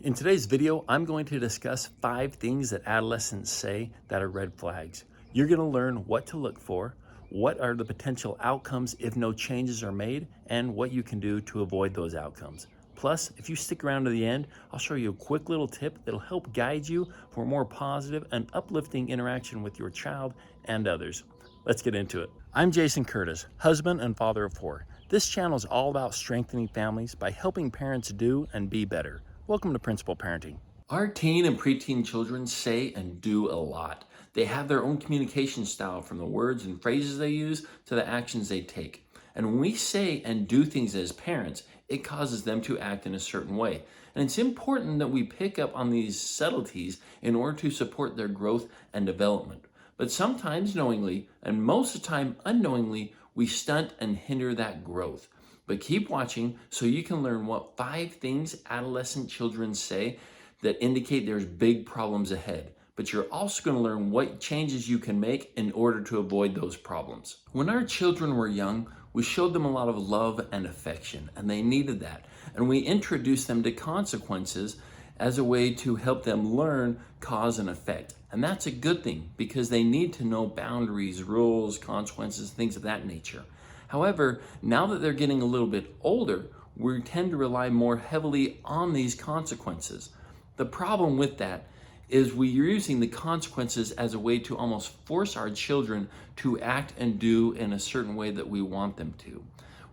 In today's video, I'm going to discuss 5 things that adolescents say that are red flags. You're going to learn what to look for, what are the potential outcomes if no changes are made, and what you can do to avoid those outcomes. Plus, if you stick around to the end, I'll show you a quick little tip that'll help guide you for a more positive and uplifting interaction with your child and others. Let's get into it. I'm Jason Curtis, husband and father of 4. This channel is all about strengthening families by helping parents do and be better. Welcome to Principal Parenting. Our teen and preteen children say and do a lot. They have their own communication style, from the words and phrases they use to the actions they take. And when we say and do things as parents, it causes them to act in a certain way. And it's important that we pick up on these subtleties in order to support their growth and development. But sometimes knowingly, and most of the time unknowingly, we stunt and hinder that growth. But keep watching so you can learn what 5 things adolescent children say that indicate there's big problems ahead. But you're also going to learn what changes you can make in order to avoid those problems. When our children were young, we showed them a lot of love and affection, and they needed that. And we introduced them to consequences as a way to help them learn cause and effect. And that's a good thing because they need to know boundaries, rules, consequences, things of that nature. However, now that they're getting a little bit older, we tend to rely more heavily on these consequences. The problem with that is we're using the consequences as a way to almost force our children to act and do in a certain way that we want them to.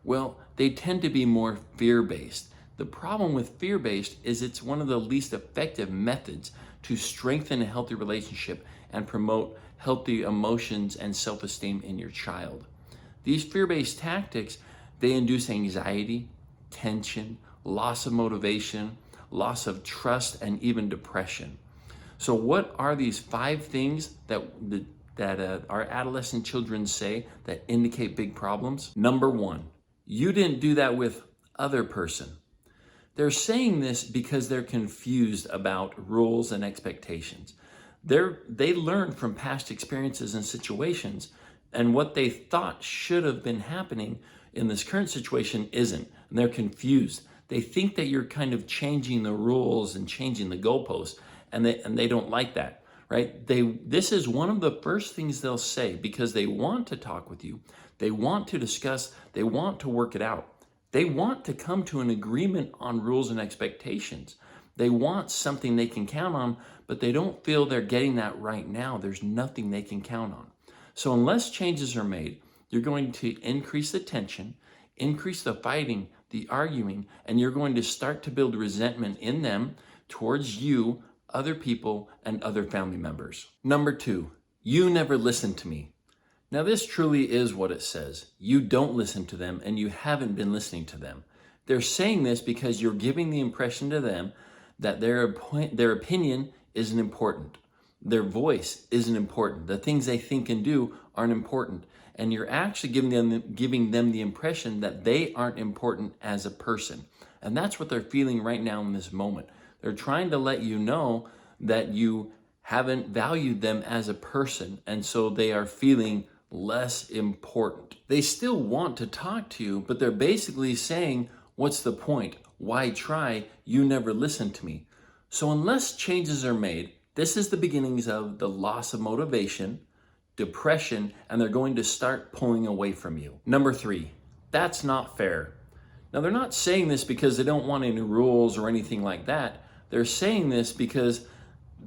Well, they tend to be more fear-based. The problem with fear-based is it's one of the least effective methods to strengthen a healthy relationship and promote healthy emotions and self-esteem in your child. These fear-based tactics, they induce anxiety, tension, loss of motivation, loss of trust, and even depression. So what are these 5 things that our adolescent children say that indicate big problems? Number 1, you didn't do that with other person. They're saying this because they're confused about rules and expectations. They learn from past experiences and situations, and what they thought should have been happening in this current situation isn't. And they're confused. They think that you're kind of changing the rules and changing the goalposts, and they don't like that, right? This is one of the first things they'll say because they want to talk with you. They want to discuss. They want to work it out. They want to come to an agreement on rules and expectations. They want something they can count on, but they don't feel they're getting that right now. There's nothing they can count on. So unless changes are made, you're going to increase the tension, increase the fighting, the arguing, and you're going to start to build resentment in them towards you, other people, and other family members. Number 2, you never listened to me. Now this truly is what it says. You don't listen to them and you haven't been listening to them. They're saying this because you're giving the impression to them that their opinion isn't important. Their voice isn't important. The things they think and do aren't important. And you're actually giving them the impression that they aren't important as a person. And that's what they're feeling right now in this moment. They're trying to let you know that you haven't valued them as a person. And so they are feeling less important. They still want to talk to you, but they're basically saying, what's the point? Why try? You never listen to me. So unless changes are made, this is the beginnings of the loss of motivation, depression, and they're going to start pulling away from you. Number 3, that's not fair. Now they're not saying this because they don't want any rules or anything like that. They're saying this because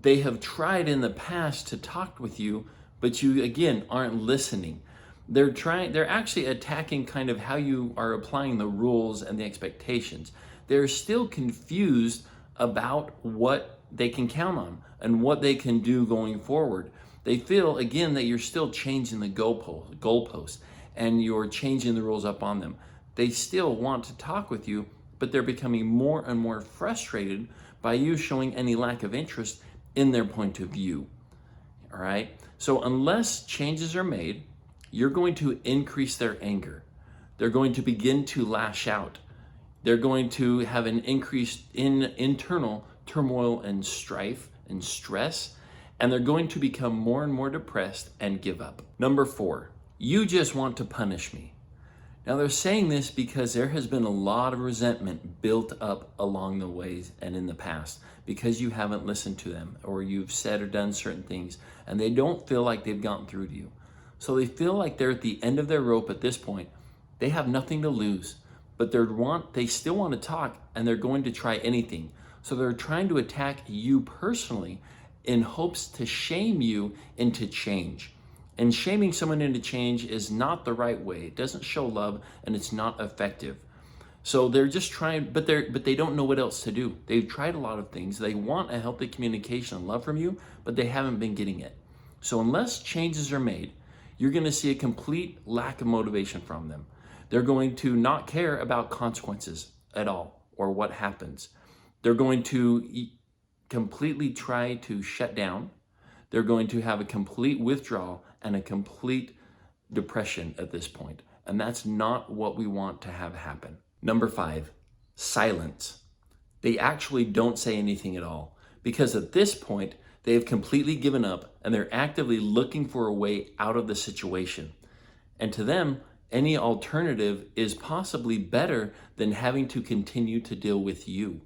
they have tried in the past to talk with you, but you again aren't listening. They're actually attacking kind of how you are applying the rules and the expectations. They're still confused about what they can count on and what they can do going forward. They feel, again, that you're still changing the goalposts and you're changing the rules up on them. They still want to talk with you, but they're becoming more and more frustrated by you showing any lack of interest in their point of view. All right? So unless changes are made, you're going to increase their anger. They're going to begin to lash out. They're going to have an increase in internal turmoil and strife and stress, and they're going to become more and more depressed and give up. Number 4, you just want to punish me. Now they're saying this because there has been a lot of resentment built up along the ways and in the past because you haven't listened to them or you've said or done certain things and they don't feel like they've gotten through to you. So they feel like they're at the end of their rope at this point. They have nothing to lose, but they still want to talk and they're going to try anything. So they're trying to attack you personally in hopes to shame you into change. And shaming someone into change is not the right way. It doesn't show love and it's not effective. So they're just trying, but they don't know what else to do. They've tried a lot of things. They want a healthy communication and love from you, but they haven't been getting it. So unless changes are made, you're going to see a complete lack of motivation from them. They're going to not care about consequences at all or what happens. They're going to completely try to shut down. They're going to have a complete withdrawal and a complete depression at this point. And that's not what we want to have happen. Number 5, silence. They actually don't say anything at all because at this point, they have completely given up and they're actively looking for a way out of the situation. And to them, any alternative is possibly better than having to continue to deal with you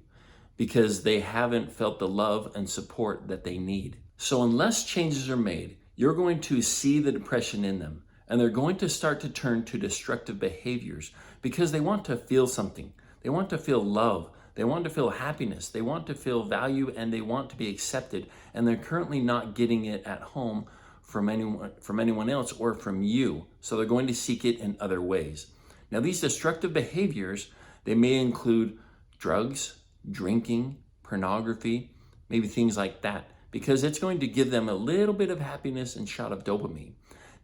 because they haven't felt the love and support that they need. So unless changes are made, you're going to see the depression in them and they're going to start to turn to destructive behaviors because they want to feel something. They want to feel love. They want to feel happiness. They want to feel value and they want to be accepted. And they're currently not getting it at home from anyone else or from you. So they're going to seek it in other ways. Now, these destructive behaviors, they may include drugs, drinking, pornography, maybe things like that, because it's going to give them a little bit of happiness and shot of dopamine.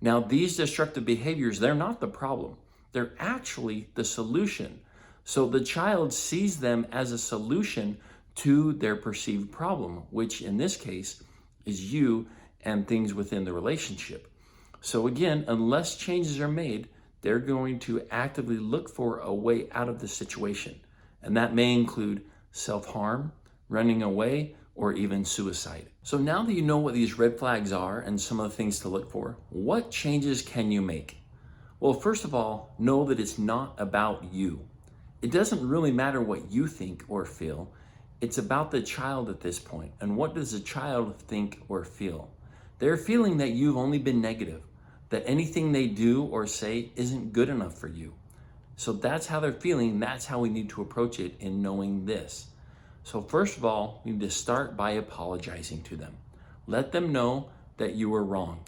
Now, these destructive behaviors, they're not the problem. They're actually the solution. So the child sees them as a solution to their perceived problem, which in this case is you and things within the relationship. So again, unless changes are made, they're going to actively look for a way out of the situation. And that may include self-harm, running away, or even suicide. So now that you know what these red flags are and some of the things to look for, what changes can you make? Well, first of all, know that it's not about you. It doesn't really matter what you think or feel. It's about the child at this point. And what does the child think or feel? They're feeling that you've only been negative, that anything they do or say isn't good enough for you. So that's how they're feeling. That's how we need to approach it in knowing this. So first of all, we need to start by apologizing to them. Let them know that you were wrong.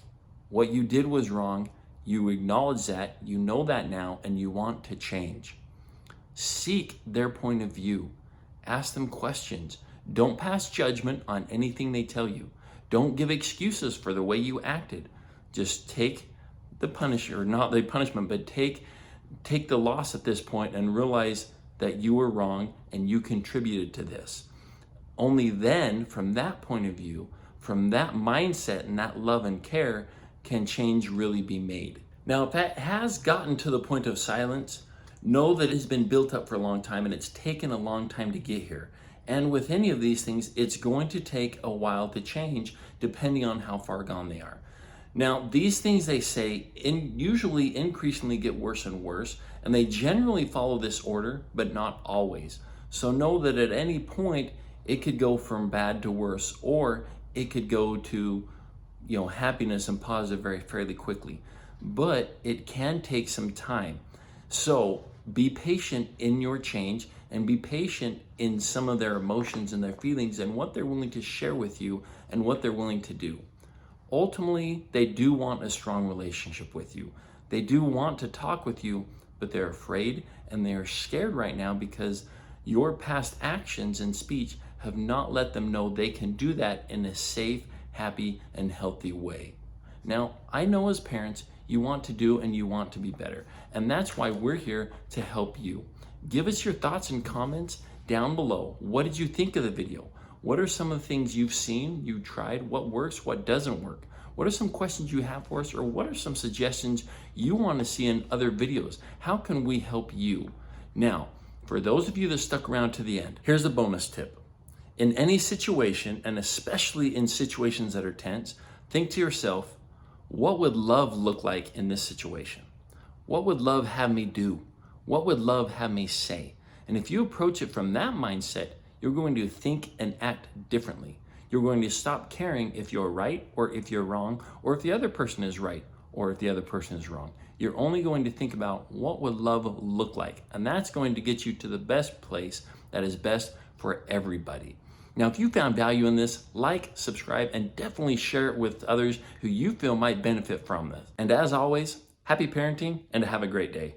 What you did was wrong. You acknowledge that, you know that now, and you want to change. Seek their point of view. Ask them questions. Don't pass judgment on anything they tell you. Don't give excuses for the way you acted. Just take the punishment, or not the punishment, but take the loss at this point and realize that you were wrong and you contributed to this. Only then, from that point of view, from that mindset and that love and care, can change really be made. Now, if that has gotten to the point of silence, know that it's been built up for a long time and it's taken a long time to get here. And with any of these things, it's going to take a while to change depending on how far gone they are. Now, these things they say usually increasingly get worse and worse, and they generally follow this order, but not always. So know that at any point, it could go from bad to worse, or it could go to happiness and positive fairly quickly. But it can take some time. So be patient in your change and be patient in some of their emotions and their feelings and what they're willing to share with you and what they're willing to do. Ultimately, they do want a strong relationship with you. They do want to talk with you, but they're afraid and they're scared right now because your past actions and speech have not let them know they can do that in a safe, happy, and healthy way. Now, I know as parents, you want to do and you want to be better. And that's why we're here to help you. Give us your thoughts and comments down below. What did you think of the video? What are some of the things you've seen, you tried, what works, what doesn't work? What are some questions you have for us, or what are some suggestions you want to see in other videos? How can we help you? Now, for those of you that stuck around to the end, here's a bonus tip. In any situation, and especially in situations that are tense, think to yourself, what would love look like in this situation? What would love have me do? What would love have me say? And if you approach it from that mindset, you're going to think and act differently. You're going to stop caring if you're right or if you're wrong, or if the other person is right or if the other person is wrong. You're only going to think about what would love look like. And that's going to get you to the best place that is best for everybody. Now, if you found value in this, like, subscribe, and definitely share it with others who you feel might benefit from this. And as always, happy parenting and have a great day.